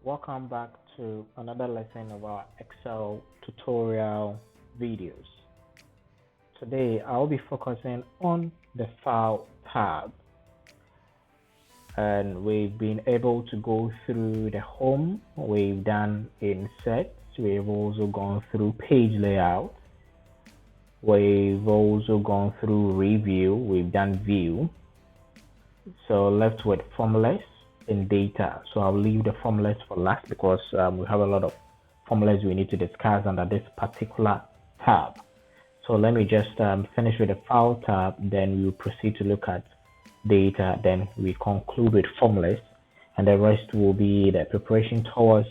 Welcome back to another lesson of our Excel tutorial videos. Today I'll be focusing on the File tab, and we've been able to go through the home, we've done insert, we've also gone through page layout, we've also gone through review, we've done view. So left with formulas in data. So I'll leave the formulas for last because we have a lot of formulas we need to discuss under this particular tab. So let me just finish with the File tab, then we'll proceed to look at data, then we conclude with formulas, and the rest will be the preparation towards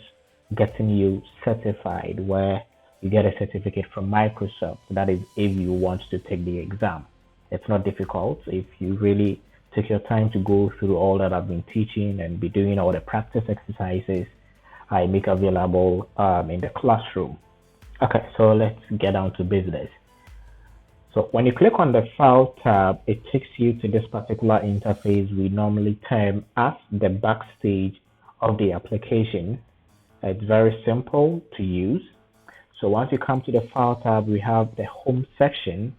getting you certified, where you get a certificate from Microsoft. That is if you want to take the exam. It's not difficult if you really take your time to go through all that I've been teaching and be doing all the practice exercises I make available in the classroom. Okay, so let's get down to business. So when you click on the File tab, it takes you to this particular interface we normally term as the backstage of the application. It's very simple to use. So once you come to the File tab, we have the Home section,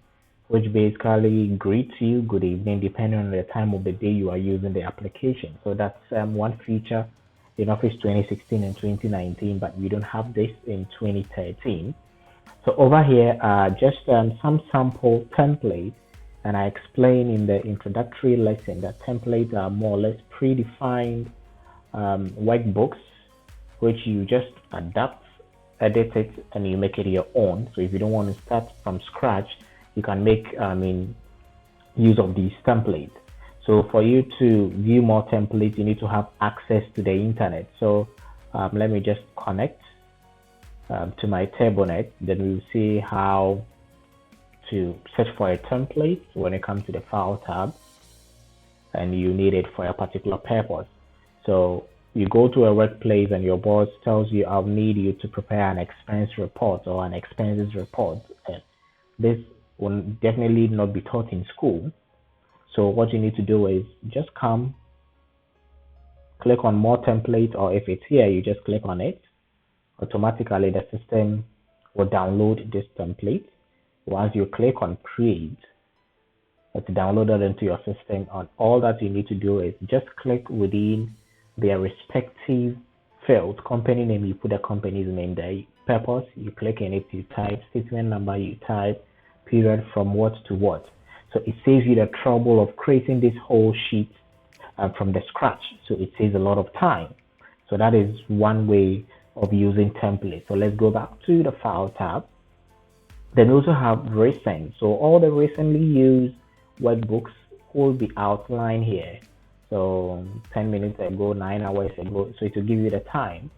which basically greets you good evening depending on the time of the day you are using the application. So that's one feature in Office 2016 and 2019, but we don't have this in 2013. So over here are just some sample templates, and I explained in the introductory lesson that templates are more or less predefined workbooks, which you just adapt, edit it, and you make it your own. So if you don't want to start from scratch, you can make use of these templates. So for you to view more templates, you need to have access to the internet. So let me just connect to my TableNet. Then we'll see how to search for a template when it comes to the File tab, and you need it for a particular purpose. So you go to a workplace and your boss tells you, I'll need you to prepare an expense report or an expenses report. And this will definitely not be taught in school. So what you need to do is just come, click on more template, or if it's here, you just click on it. Automatically, the system will download this template. Once you click on create, it's downloaded into your system. And all that you need to do is just click within their respective field. Company name, you put the company's name there. Purpose, you click in it, you type statement number, you type period from what to what. So it saves you the trouble of creating this whole sheet from the scratch. So it saves a lot of time. So that is one way of using templates. So let's go back to the File tab. Then we also have recent. So all the recently used workbooks will be outlined here. So 10 minutes ago, 9 hours ago. So it will give you the time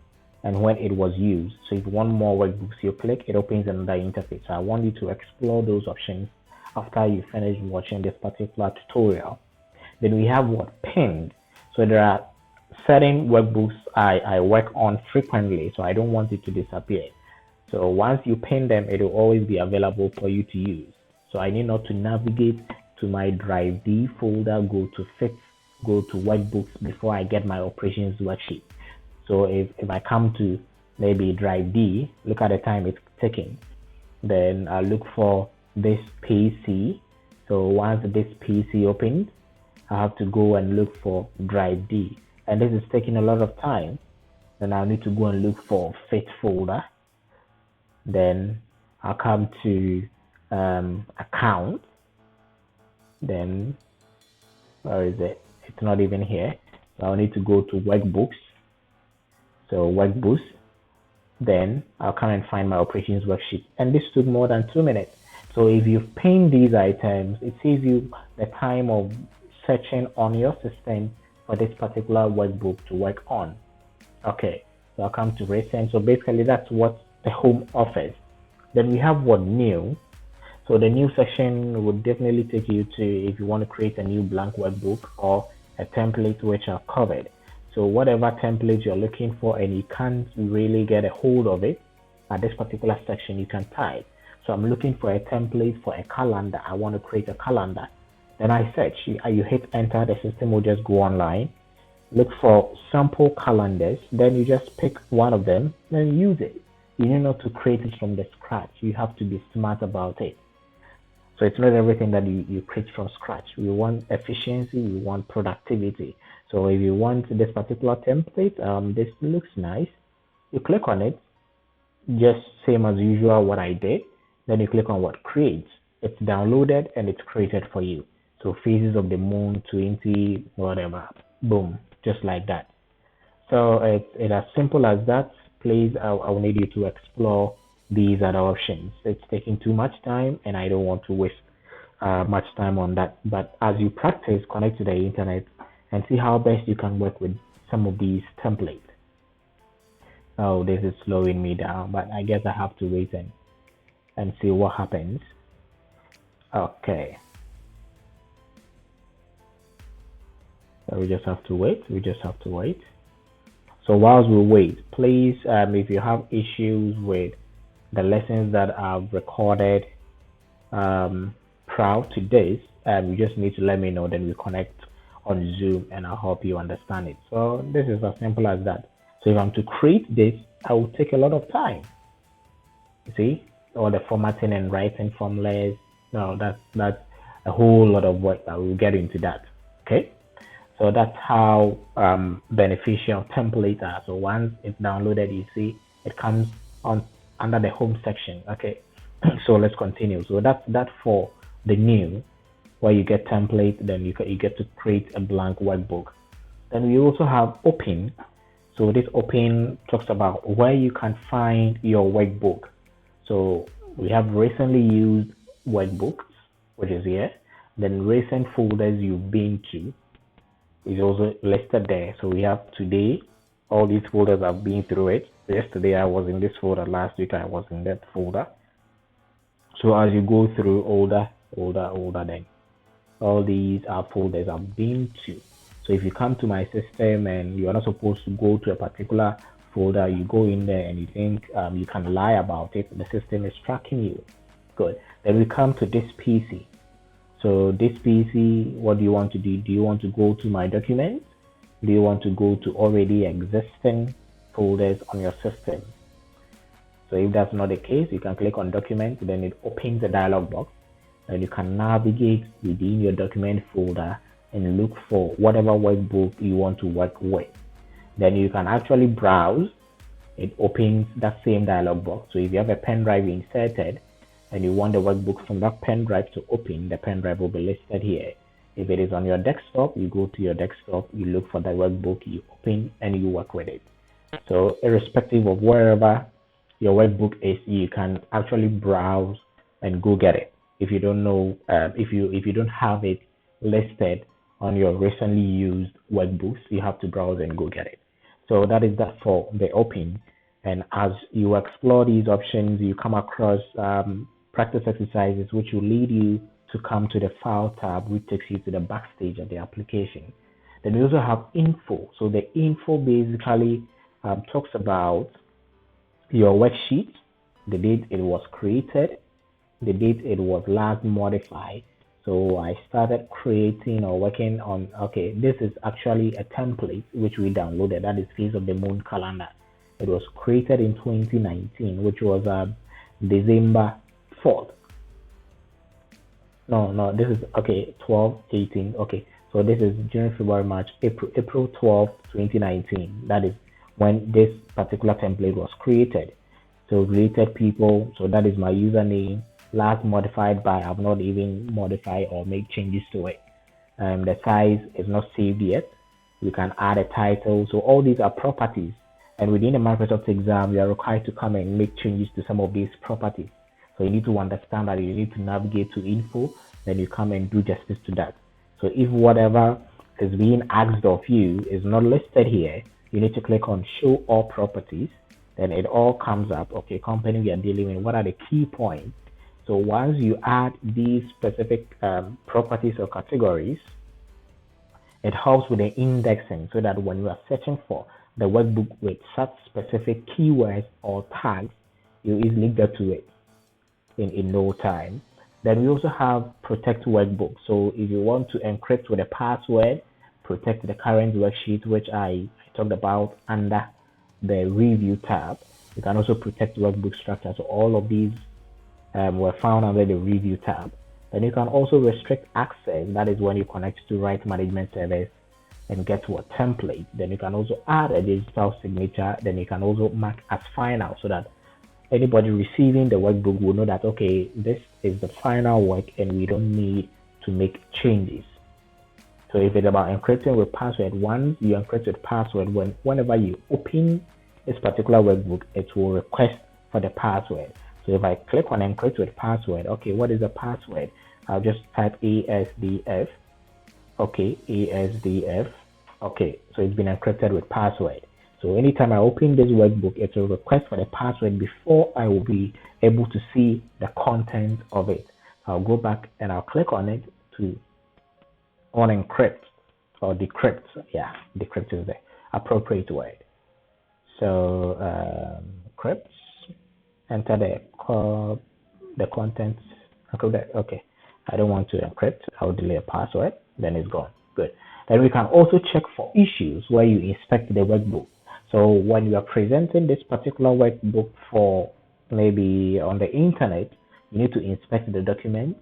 and when it was used. So if you want more workbooks, you click, it opens another interface. So I want you to explore those options after you finish watching this particular tutorial. Then we have what pinned. So there are certain workbooks I work on frequently, so I don't want it to disappear. So once you pin them, it will always be available for you to use. So I need not to navigate to my Drive D folder, go to Fix, go to workbooks before I get my operations worksheet. So if I come to maybe Drive D, look at the time it's taking. Then I look for this PC. So once this PC opens, I have to go and look for Drive D. And this is taking a lot of time. Then I'll need to go and look for Fit folder. Then I'll come to account. Then where is it? It's not even here. So I'll need to go to workbooks. So workbooks, then I'll come and find my operations worksheet. And this took more than 2 minutes. So if you've pinned these items, it saves you the time of searching on your system for this particular workbook to work on. Okay, so I'll come to recent. So basically that's what the home offers. Then we have what new. So the new section would definitely take you to if you want to create a new blank workbook or a template which are covered. So whatever template you're looking for and you can't really get a hold of it at this particular section, you can type. So I'm looking for a template for a calendar. I want to create a calendar. Then I search. You hit enter, the system will just go online. look for sample calendars, then you just pick one of them and use it. You need not to create it from the scratch. You have to be smart about it. So it's not everything that you create from scratch. We want efficiency, we want productivity. So if you want this particular template, this looks nice, you click on it, just same as usual what I did. Then you click on what creates. It's downloaded and it's created for you. So phases of the moon 20 whatever, boom, just like that. So it's as simple as that. Please, I'll need you to explore these other options. It's taking too much time and I don't want to waste much time on that. But as you practice, connect to the internet and see how best you can work with some of these templates. Oh, this is slowing me down, but I guess I have to wait and see what happens. Okay, so we just have to wait. We just have to wait. So whilst we wait, please, if you have issues with the lessons that I've recorded prior to this, you just need to let me know. Then we connect on Zoom and I'll help you understand it. So this is as simple as that. So if I'm to create this, I will take a lot of time. You see, all the formatting and writing formulas. No, that's a whole lot of work. I will get into that. Okay. So that's how beneficial templates are. So once it's downloaded, you see it comes on under the home section. Okay. So let's continue. So that's that for the new, where you get template, then you get to create a blank workbook. Then we also have open. So this open talks about where you can find your workbook. So we have recently used workbooks, which is here. Then recent folders you've been to is also listed there. So we have today, all these folders I've been through it. Yesterday I was in this folder, last week I was in that folder. So as you go through older, then all these are folders I've been to. So if you come to my system and you are not supposed to go to a particular folder, you go in there and you think you can lie about it, the system is tracking you. Good. Then we come to this PC. So this PC, what do you want to do? Do you want to go to my documents? Do you want to go to already existing folders on your system? So if that's not the case, you can click on document, then it opens a dialog box and you can navigate within your document folder and look for whatever workbook you want to work with. Then you can actually browse. It opens that same dialog box. So if you have a pen drive inserted and you want the workbook from that pen drive to open, the pen drive will be listed here. If it is on your desktop, you go to your desktop, you look for the workbook, you open and you work with it. So irrespective of wherever your workbook is, you can actually browse and go get it. If you don't know, if you don't have it listed on your recently used workbooks, you have to browse and go get it. So that is that for the open. And as you explore these options, you come across practice exercises which will lead you to come to the file tab, which takes you to the backstage of the application. Then we also have info. So the info basically talks about your worksheet, the date it was created, the date it was last modified. So I started creating or working on, okay, this is actually a template which we downloaded. That is Phase of the Moon calendar. It was created in 2019, which was December 4th. No, this is, okay, 12, 18. Okay, so this is June, February, March, April 12th, 2019. That is when this particular template was created. So related people, so that is my username, last modified by, I've not even modified or make changes to it. The size is not saved yet. You can add a title. So all these are properties. And within the Microsoft exam, you are required to come and make changes to some of these properties. So you need to understand that you need to navigate to info, then you come and do justice to that. So if whatever is being asked of you is not listed here, you need to click on show all properties. Then it all comes up. Okay, company we are dealing with, what are the key points? So once you add these specific properties or categories, it helps with the indexing so that when you are searching for the workbook with such specific keywords or tags, you easily get to it in no time. Then we also have protect workbook. So if you want to encrypt with a password, protect the current worksheet, which I talked about under the review tab. You can also protect workbook structure. So all of these were found under the review tab. Then you can also restrict access. That is when you connect to Right Management Service and get to a template. Then you can also add a digital signature. Then you can also mark as final so that anybody receiving the workbook will know that, okay, this is the final work and we don't need to make changes. So if it's about encrypting with password, once you encrypt with password, whenever you open this particular workbook, it will request for the password. So if I click on encrypt with password, okay, what is the password? I'll just type ASDF. Okay, ASDF. Okay, so it's been encrypted with password. So anytime I open this workbook, it will request for the password before I will be able to see the content of it. I'll go back and I'll click on it to unencrypt or decrypt. Yeah, decrypt is the appropriate word. So encrypt, enter the contents. Okay, I don't want to encrypt. I'll delete a password. Then it's gone. Good. Then we can also check for issues where you inspect the workbook. So when you are presenting this particular workbook for maybe on the internet, you need to inspect the document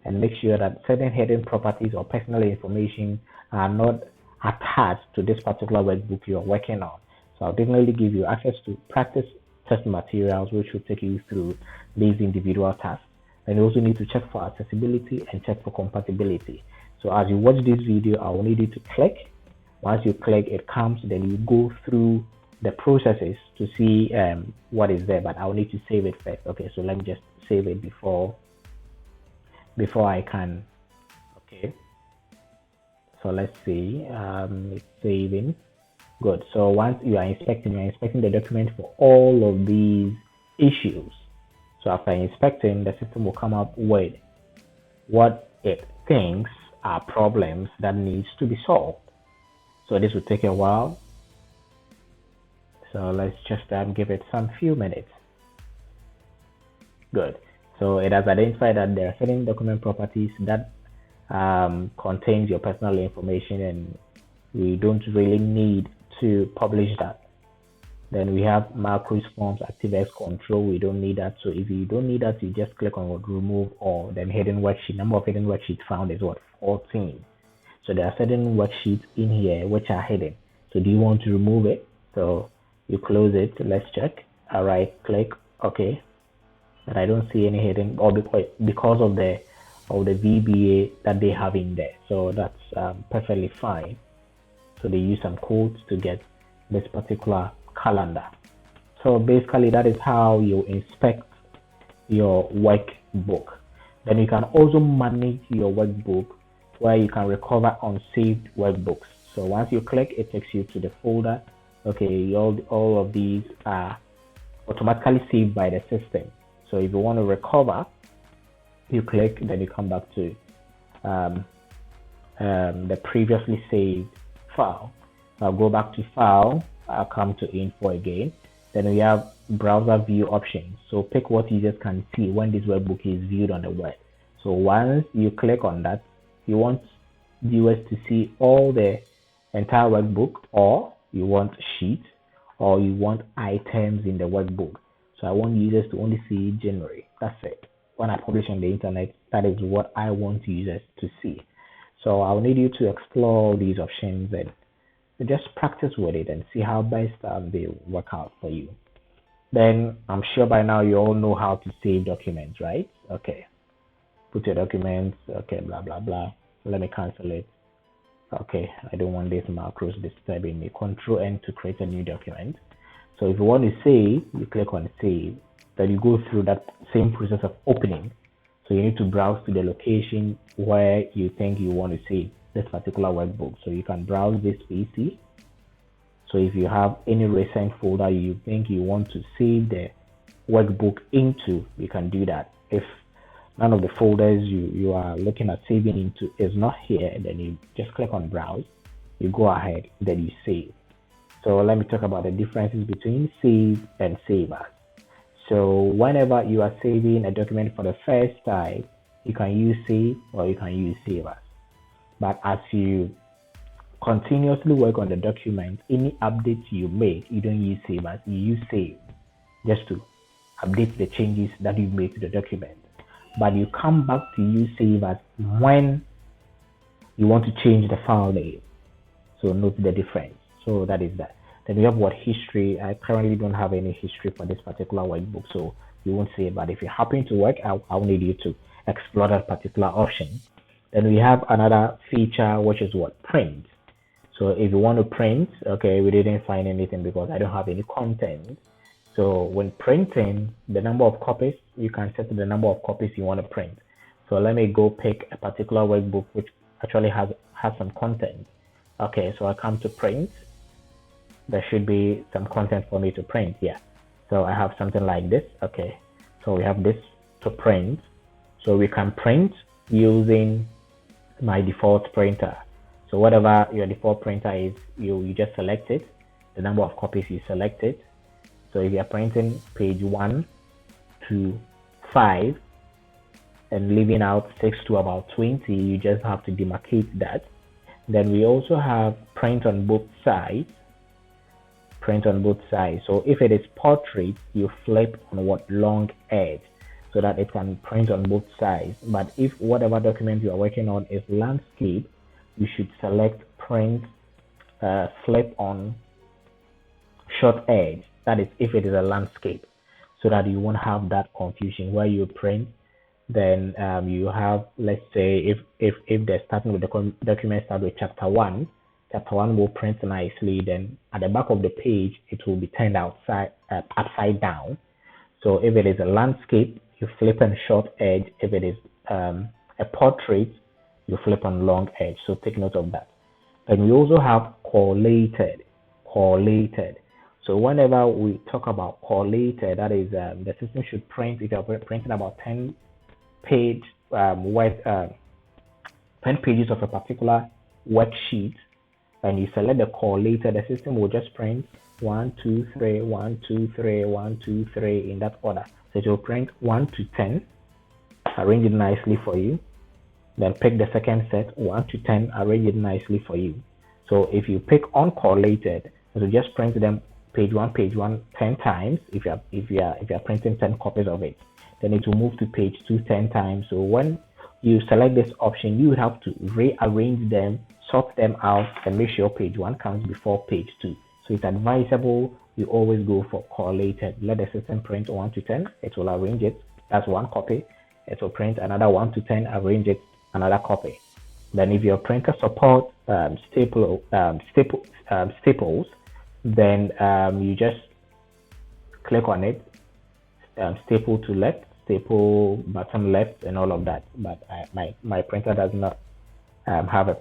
and make sure that certain hidden properties or personal information are not attached to this particular workbook you're working on. So I'll definitely give you access to practice test materials, which will take you through these individual tasks. And you also need to check for accessibility and check for compatibility. So as you watch this video, I will need you to click. Once you click, it comes, then you go through the processes to see what is there, but I will need to save it first. Okay, so let me just save it before I can. Okay, so let's see, it's saving. Good. So once you're inspecting the document for all of these issues. So after inspecting, the system will come up with what it thinks are problems that needs to be solved. So this will take a while. So let's just give it some few minutes. Good. So it has identified that there are certain document properties that contains your personal information and we don't really need to publish that. Then we have macros, forms, ActiveX control. We don't need that. So if you don't need that, you just click on remove all. Then hidden worksheet. Number of hidden worksheets found is what? 14. So there are certain worksheets in here which are hidden. So do you want to remove it? So you close it. Let's check. All right, click OK. But I don't see any hidden, or because of the VBA that they have in there. So that's perfectly fine. So they use some codes to get this particular calendar. So basically that is how you inspect your workbook. Then you can also manage your workbook where you can recover unsaved workbooks. So once you click, it takes you to the folder. Okay, all of these are automatically saved by the system. So if you want to recover, you click, then you come back to the previously saved file. I'll go back to file. I'll come to info again. Then we have browser view options. So pick what users can see when this workbook is viewed on the web. So once you click on that, you want viewers to see all the entire workbook, or you want sheets, or you want items in the workbook. So I want users to only see January. That's it. When I publish on the internet, that is what I want users to see. So I'll need you to explore these options and just practice with it and see how best they work out for you. Then I'm sure by now you all know how to save documents, right? Okay. Put your documents, okay, blah, blah, blah. Let me cancel it. Okay, I don't want this macros disturbing me. Control N to create a new document. So if you want to save, you click on save. Then you go through that same process of opening. So you need to browse to the location where you think you want to save this particular workbook. So you can browse this PC. So if you have any recent folder you think you want to save the workbook into, you can do that. If none of the folders you are looking at saving into is not here, then you just click on browse, you go ahead, then you save. So let me talk about the differences between save and save as. So whenever you are saving a document for the first time, you can use save or you can use save as. But as you continuously work on the document, any updates you make, you don't use save as, you use save just to update the changes that you've made to the document. But you come back to use save as when you want to change the file name. So note the difference. So that is that. Then we have what history. I currently don't have any history for this particular workbook, so you won't see it. But if you happen to work, I'll need you to explore that particular option. Then we have another feature, which is what print. So if you want to print, okay, we didn't find anything because I don't have any content. So when printing, the number of copies, you can set the number of copies you want to print. So let me go pick a particular workbook which actually has some content. Okay, so I come to print. There should be some content for me to print. Yeah. So I have something like this. Okay. So we have this to print. So we can print using my default printer. So whatever your default printer is, you just select it, the number of copies you selected. So if you're printing page 1 to 5 and leaving out 6 to about 20, you just have to demarcate that. Then we also have print on both sides. Print on both sides. So if it is portrait, you flip on what long edge so that it can print on both sides. But if whatever document you are working on is landscape, you should select print flip on short edge. That is if it is a landscape, so that you won't have that confusion where you print. Then you have, let's say, if they're starting with the document start with chapter 1, chapter 1 will print nicely. Then at the back of the page, it will be turned upside down. So if it is a landscape, you flip on short edge. If it is a portrait, you flip on long edge. So take note of that. Then we also have correlated. So whenever we talk about correlated, that is the system should print, if you're printing about 10 pages of a particular worksheet, and you select the correlated, the system will just print 1, 2, 3, 1, 2, 3, 1, 2, 3 in that order. So it will print 1 to 10, arrange it nicely for you. Then pick the second set, 1 to 10, arrange it nicely for you. So if you pick uncorrelated, it will just print them page 1, 10 times if you are printing 10 copies of it. Then it will move to page 2 10 times. So when you select this option, you would have to rearrange them, sort them out, and make sure page 1 comes before page 2. So it's advisable you always go for correlated. Let the system print 1 to 10, it will arrange it. That's one copy. It will print another 1 to 10, arrange it, another copy. Then if your printer support staples, then you just click on it, staple to left, staple bottom left, and all of that. But my printer does not have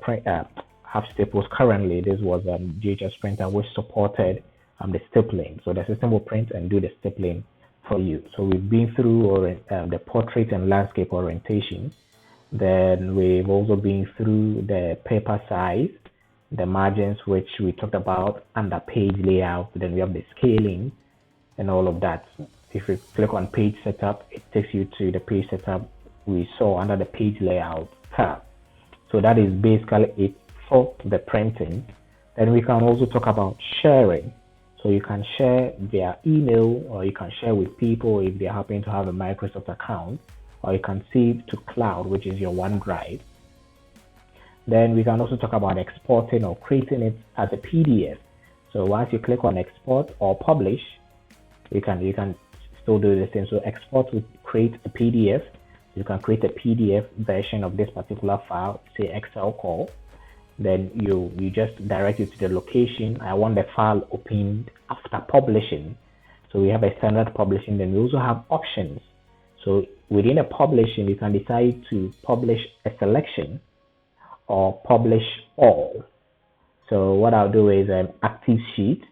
staples currently. This was GHS printer which supported the stapling, so the system will print and do the stapling for you. So we've been through the portrait and landscape orientation. Then we've also been through the paper size, the margins, which we talked about, and the page layout. Then we have the scaling and all of that. If you click on page setup, it takes you to the page setup we saw under the page layout tab. So that is basically it for the printing. Then we can also talk about sharing. So you can share via email, or you can share with people if they happen to have a Microsoft account, or you can save to cloud, which is your OneDrive. Then we can also talk about exporting or creating it as a PDF. So once you click on export or publish, you can still do the same. So export will create a PDF. You can create a PDF version of this particular file, say Excel call. Then you just direct it to the location. I want the file opened after publishing. So we have a standard publishing. Then we also have options. So within a publishing, you can decide to publish a selection or publish all. So what I'll do is an active sheet.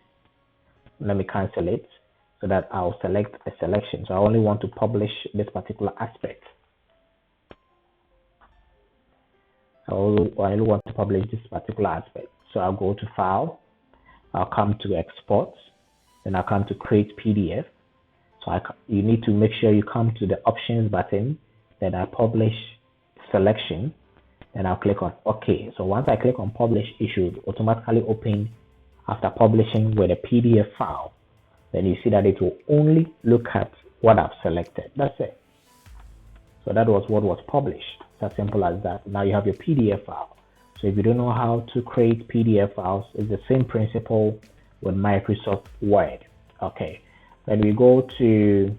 Let me cancel it so that I'll select a selection. So I only want to publish this particular aspect. I only want to publish this particular aspect. So I'll go to File. I'll come to Export. Then I'll come to Create PDF. So you need to make sure you come to the Options button. Then I publish Selection. Then I'll click on OK. So once I click on publish, it should automatically open after publishing with a PDF file. Then you see that it will only look at what I've selected. That's it. So that was what was published. It's as simple as that. Now you have your PDF file. So if you don't know how to create PDF files, it's the same principle with Microsoft Word. Okay. Then we go to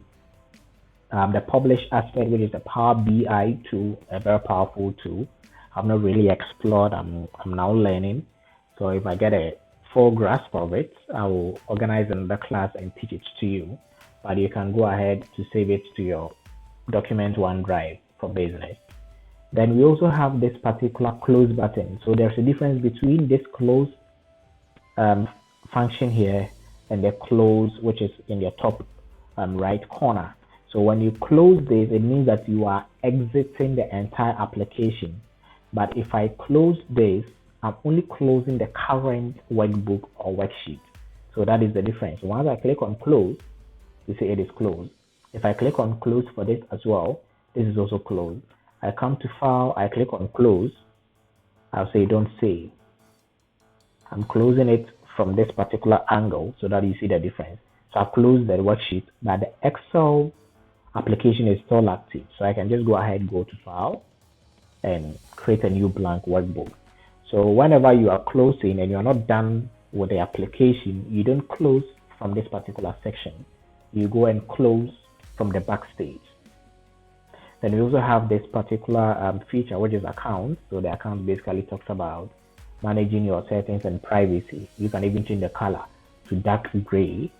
the publish aspect, which is the Power BI tool, a very powerful tool. I've not really explored. I'm now learning. So if I get a full grasp of it, I will organize another class and teach it to you. But you can go ahead to save it to your document OneDrive for business. Then we also have this particular close button. So there's a difference between this close function here and the close, which is in the top right corner. So when you close this, it means that you are exiting the entire application. But if I close this, I'm only closing the current workbook or worksheet. So that is the difference. Once I click on close, you see it is closed. If I click on close for this as well, this is also closed. I come to file, I click on close. I'll say don't save. I'm closing it from this particular angle so that you see the difference. So I've closed the worksheet, but the Excel application is still active. So I can just go ahead, go to file and create a new blank workbook. So whenever you are closing and you're not done with the application, you don't close from this particular section. You go and close from the backstage. Then we also have this particular feature, which is accounts. So the account basically talks about managing your settings and privacy. You can even change the color to dark gray.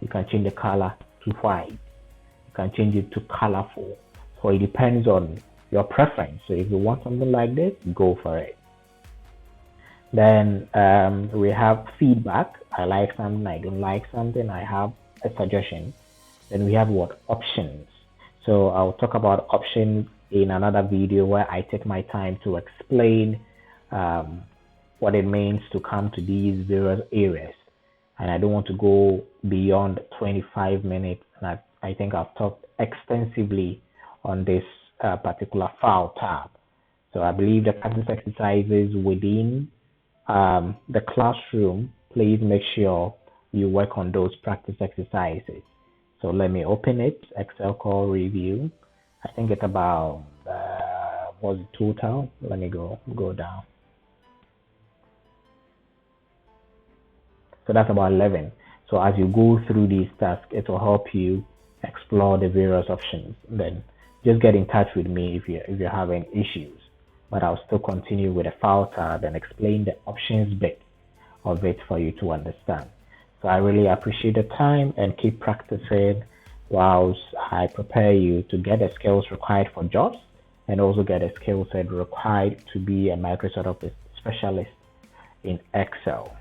You can change the color to white. You can change it to colorful. So it depends on your preference. So if you want something like this, go for it. Then we have feedback. I like something, I don't like something, I have a suggestion. Then we have what? Options. So I'll talk about options in another video where I take my time to explain what it means to come to these various areas. And I don't want to go beyond 25 minutes. And I think I've talked extensively on this particular file tab. So I believe the practice exercises within the classroom, please make sure you work on those practice exercises. So let me open it, Excel call review. I think it's about, what's the total? Let me go down. So that's about 11. So as you go through these tasks, it will help you explore the various options. Then just get in touch with me if you're having issues. But I'll still continue with the file tab and explain the options bit of it for you to understand. So I really appreciate the time and keep practicing whilst I prepare you to get the skills required for jobs and also get a skill set required to be a Microsoft Office specialist in Excel.